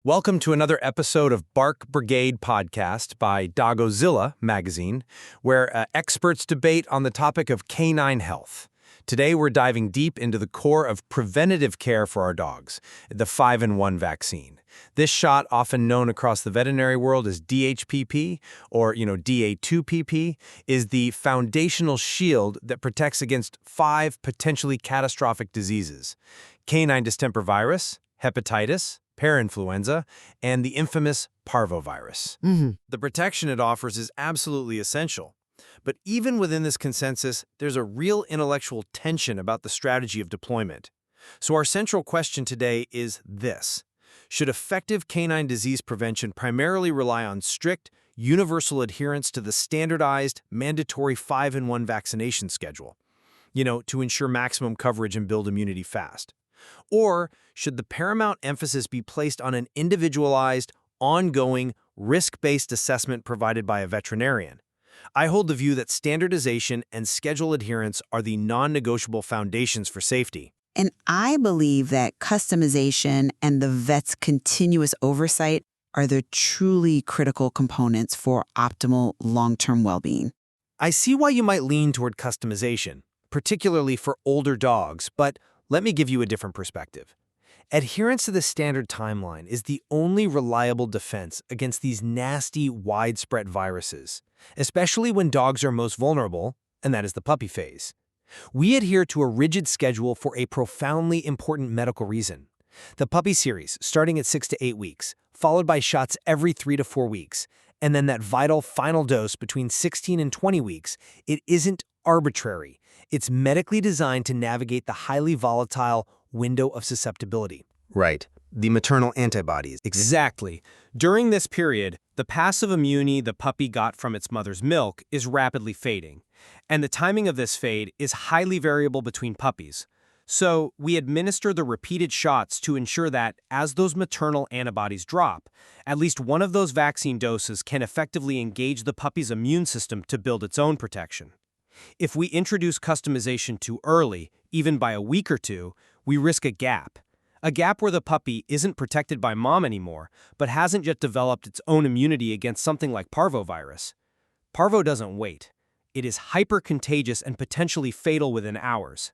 Welcome to another episode of Bark Brigade podcast by Doggozilla magazine, where experts debate on the topic of canine health. Today we're diving deep into the core of preventative care for our dogs, the 5-in-1 vaccine. This shot, often known across the veterinary world as DHPP or DA2PP, is the foundational shield that protects against 5 potentially catastrophic diseases: canine distemper virus, hepatitis, parainfluenza, and the infamous parvovirus. The protection it offers is absolutely essential. But even within this consensus, there's a real intellectual tension about the strategy of deployment. So our central question today is this: should effective canine disease prevention primarily rely on strict, universal adherence to the standardized, mandatory 5-in-1 vaccination schedule, to ensure maximum coverage and build immunity fast? Or should the paramount emphasis be placed on an individualized, ongoing, risk-based assessment provided by a veterinarian? I hold the view that standardization and schedule adherence are the non-negotiable foundations for safety. And I believe that customization and the vet's continuous oversight are the truly critical components for optimal long-term well-being. I see why you might lean toward customization, particularly for older dogs, but let me give you a different perspective. Adherence to the standard timeline is the only reliable defense against these nasty, widespread viruses, especially when dogs are most vulnerable, and that is the puppy phase. We adhere to a rigid schedule for a profoundly important medical reason. The puppy series, starting at 6 to 8 weeks, followed by shots every 3 to 4 weeks, and then that vital final dose between 16 and 20 weeks, it isn't arbitrary. It's medically designed to navigate the highly volatile window of susceptibility. Right. The maternal antibodies. Exactly. During this period, the passive immunity the puppy got from its mother's milk is rapidly fading, and the timing of this fade is highly variable between puppies. So, we administer the repeated shots to ensure that, as those maternal antibodies drop, at least one of those vaccine doses can effectively engage the puppy's immune system to build its own protection. If we introduce customization too early, even by a week or two, we risk a gap where the puppy isn't protected by mom anymore, but hasn't yet developed its own immunity against something like parvovirus. Parvo doesn't wait. It is hyper-contagious and potentially fatal within hours.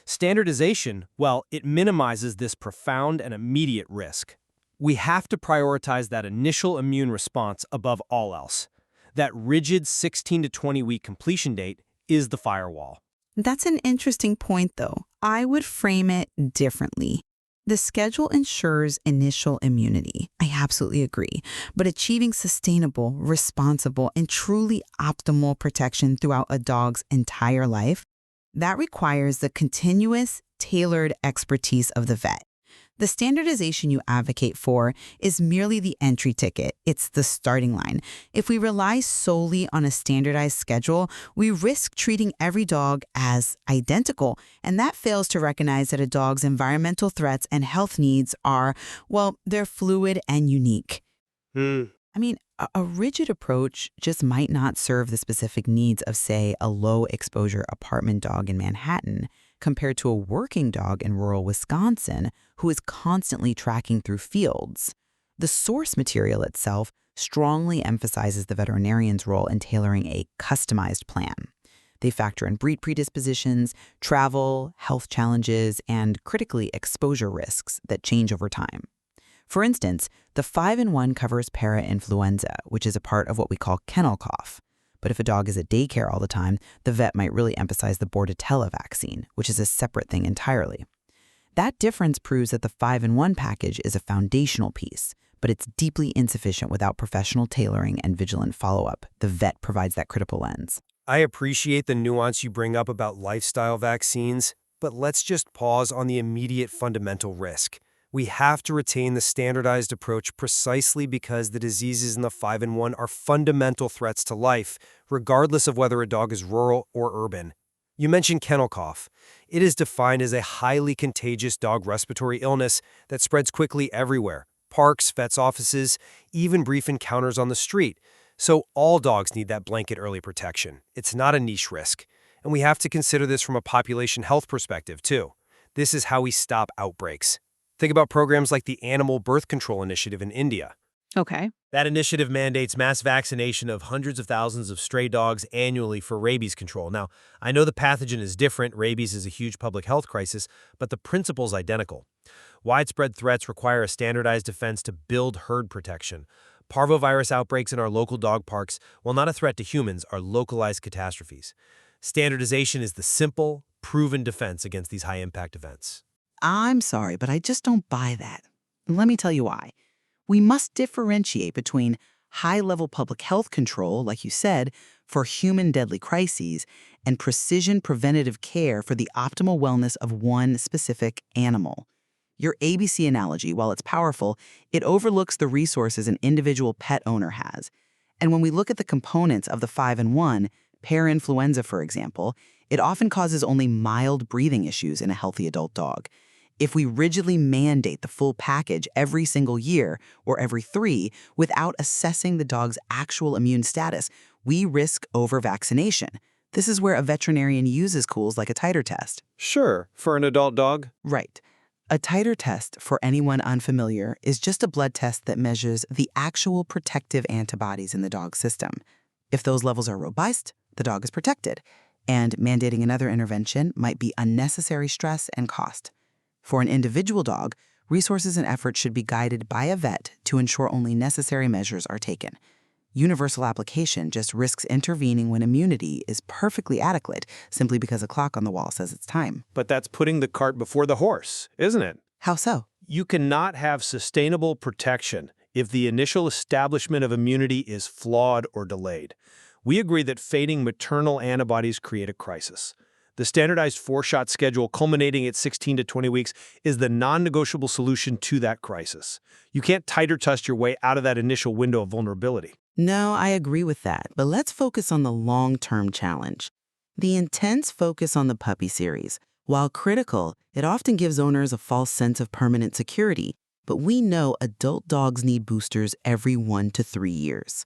Standardization, well, it minimizes this profound and immediate risk. We have to prioritize that initial immune response above all else. That rigid 16 to 20-week completion date is the firewall. That's an interesting point, though. I would frame it differently. The schedule ensures initial immunity. I absolutely agree. But achieving sustainable, responsible, and truly optimal protection throughout a dog's entire life, that requires the continuous, tailored expertise of the vet. The standardization you advocate for is merely the entry ticket. It's the starting line. If we rely solely on a standardized schedule, we risk treating every dog as identical, and that fails to recognize that a dog's environmental threats and health needs are, they're fluid and unique. A rigid approach just might not serve the specific needs of, say, a low-exposure apartment dog in Manhattan, compared to a working dog in rural Wisconsin who is constantly tracking through fields. The source material itself strongly emphasizes the veterinarian's role in tailoring a customized plan. They factor in breed predispositions, travel, health challenges, and critically exposure risks that change over time. For instance, the 5-in-1 covers parainfluenza, which is a part of what we call kennel cough. But if a dog is at daycare all the time, the vet might really emphasize the Bordetella vaccine, which is a separate thing entirely. That difference proves that the 5-in-1 package is a foundational piece, but it's deeply insufficient without professional tailoring and vigilant follow-up. The vet provides that critical lens. I appreciate the nuance you bring up about lifestyle vaccines, but let's just pause on the immediate fundamental risk. We have to retain the standardized approach precisely because the diseases in the 5-in-1 are fundamental threats to life, regardless of whether a dog is rural or urban. You mentioned kennel cough. It is defined as a highly contagious dog respiratory illness that spreads quickly everywhere: parks, vets' offices, even brief encounters on the street. So all dogs need that blanket early protection. It's not a niche risk. And we have to consider this from a population health perspective, too. This is how we stop outbreaks. Think about programs like the Animal Birth Control Initiative in India. Okay. That initiative mandates mass vaccination of hundreds of thousands of stray dogs annually for rabies control. Now, I know the pathogen is different, rabies is a huge public health crisis, but the principle's identical. Widespread threats require a standardized defense to build herd protection. Parvovirus outbreaks in our local dog parks, while not a threat to humans, are localized catastrophes. Standardization is the simple, proven defense against these high-impact events. I'm sorry, but I just don't buy that. And let me tell you why. We must differentiate between high-level public health control, like you said, for human deadly crises, and precision preventative care for the optimal wellness of one specific animal. Your ABC analogy, while it's powerful, it overlooks the resources an individual pet owner has. And when we look at the components of the 5-in-1, parainfluenza, for example, it often causes only mild breathing issues in a healthy adult dog. If we rigidly mandate the full package every single year or every 3 without assessing the dog's actual immune status, we risk over-vaccination. This is where a veterinarian uses tools like a titer test. Sure, for an adult dog. Right. A titer test, for anyone unfamiliar, is just a blood test that measures the actual protective antibodies in the dog's system. If those levels are robust, the dog is protected, and mandating another intervention might be unnecessary stress and cost. For an individual dog, resources and effort should be guided by a vet to ensure only necessary measures are taken. Universal application just risks intervening when immunity is perfectly adequate simply because a clock on the wall says it's time. But that's putting the cart before the horse, isn't it? How so? You cannot have sustainable protection if the initial establishment of immunity is flawed or delayed. We agree that fading maternal antibodies create a crisis. The standardized 4-shot schedule culminating at 16 to 20 weeks is the non-negotiable solution to that crisis. You can't titer test your way out of that initial window of vulnerability. No, I agree with that, but let's focus on the long-term challenge. The intense focus on the puppy series, while critical, it often gives owners a false sense of permanent security, but we know adult dogs need boosters every 1 to 3 years.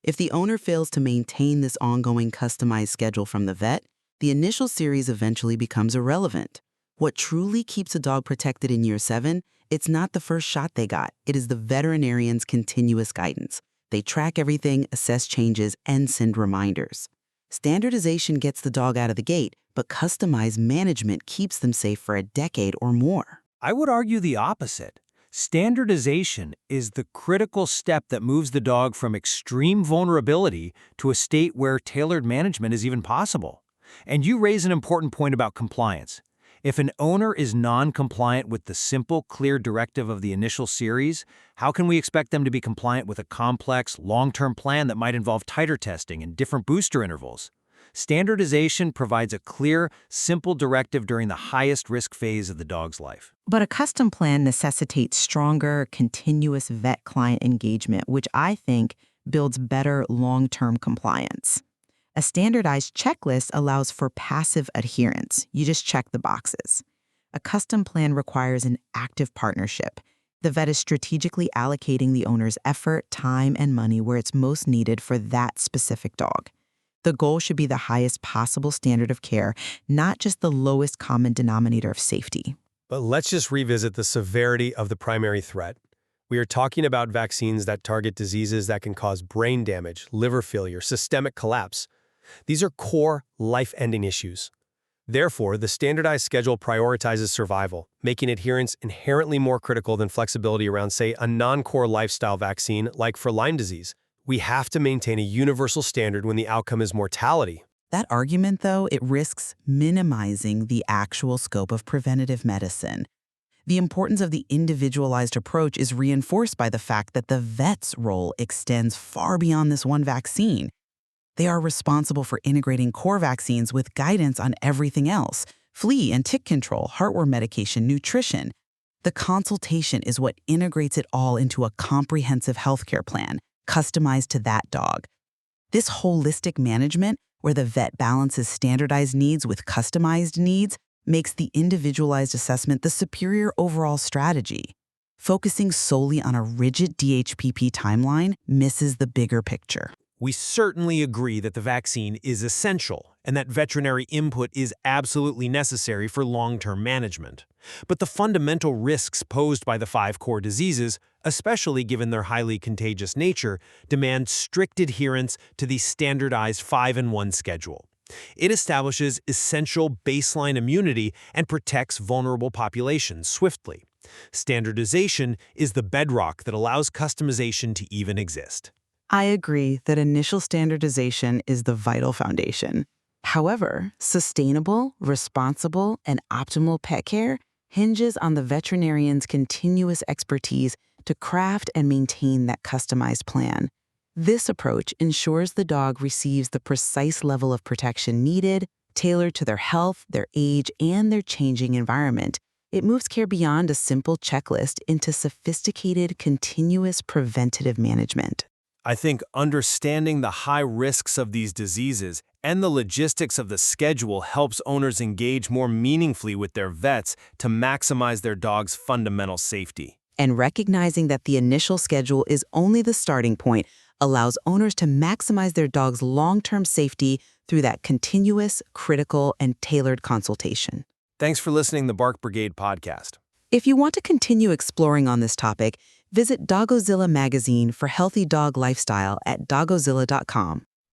If the owner fails to maintain this ongoing customized schedule from the vet, the initial series eventually becomes irrelevant. What truly keeps a dog protected in year 7, it's not the first shot they got. It is the veterinarian's continuous guidance. They track everything, assess changes, and send reminders. Standardization gets the dog out of the gate, but customized management keeps them safe for a decade or more. I would argue the opposite. Standardization is the critical step that moves the dog from extreme vulnerability to a state where tailored management is even possible. And you raise an important point about compliance. If an owner is non-compliant with the simple, clear directive of the initial series, how can we expect them to be compliant with a complex, long-term plan that might involve titer testing and different booster intervals? Standardization provides a clear, simple directive during the highest risk phase of the dog's life. But a custom plan necessitates stronger, continuous vet-client engagement, which I think builds better long-term compliance. A standardized checklist allows for passive adherence. You just check the boxes. A custom plan requires an active partnership. The vet is strategically allocating the owner's effort, time, and money where it's most needed for that specific dog. The goal should be the highest possible standard of care, not just the lowest common denominator of safety. But let's just revisit the severity of the primary threat. We are talking about vaccines that target diseases that can cause brain damage, liver failure, systemic collapse. These are core, life-ending issues. Therefore, the standardized schedule prioritizes survival, making adherence inherently more critical than flexibility around, say, a non-core lifestyle vaccine like for Lyme disease. We have to maintain a universal standard when the outcome is mortality. That argument, though, it risks minimizing the actual scope of preventative medicine. The importance of the individualized approach is reinforced by the fact that the vet's role extends far beyond this one vaccine. They are responsible for integrating core vaccines with guidance on everything else: flea and tick control, heartworm medication, nutrition. The consultation is what integrates it all into a comprehensive healthcare plan, customized to that dog. This holistic management, where the vet balances standardized needs with customized needs, makes the individualized assessment the superior overall strategy. Focusing solely on a rigid DHPP timeline misses the bigger picture. We certainly agree that the vaccine is essential, and that veterinary input is absolutely necessary for long-term management. But the fundamental risks posed by the 5 core diseases, especially given their highly contagious nature, demand strict adherence to the standardized 5-in-1 schedule. It establishes essential baseline immunity and protects vulnerable populations swiftly. Standardization is the bedrock that allows customization to even exist. I agree that initial standardization is the vital foundation. However, sustainable, responsible, and optimal pet care hinges on the veterinarian's continuous expertise to craft and maintain that customized plan. This approach ensures the dog receives the precise level of protection needed, tailored to their health, their age, and their changing environment. It moves care beyond a simple checklist into sophisticated, continuous preventative management. I think understanding the high risks of these diseases and the logistics of the schedule helps owners engage more meaningfully with their vets to maximize their dog's fundamental safety. And recognizing that the initial schedule is only the starting point allows owners to maximize their dog's long-term safety through that continuous, critical, and tailored consultation. Thanks for listening to the Bark Brigade podcast. If you want to continue exploring on this topic, visit Doggozilla magazine for healthy dog lifestyle at doggozilla.com.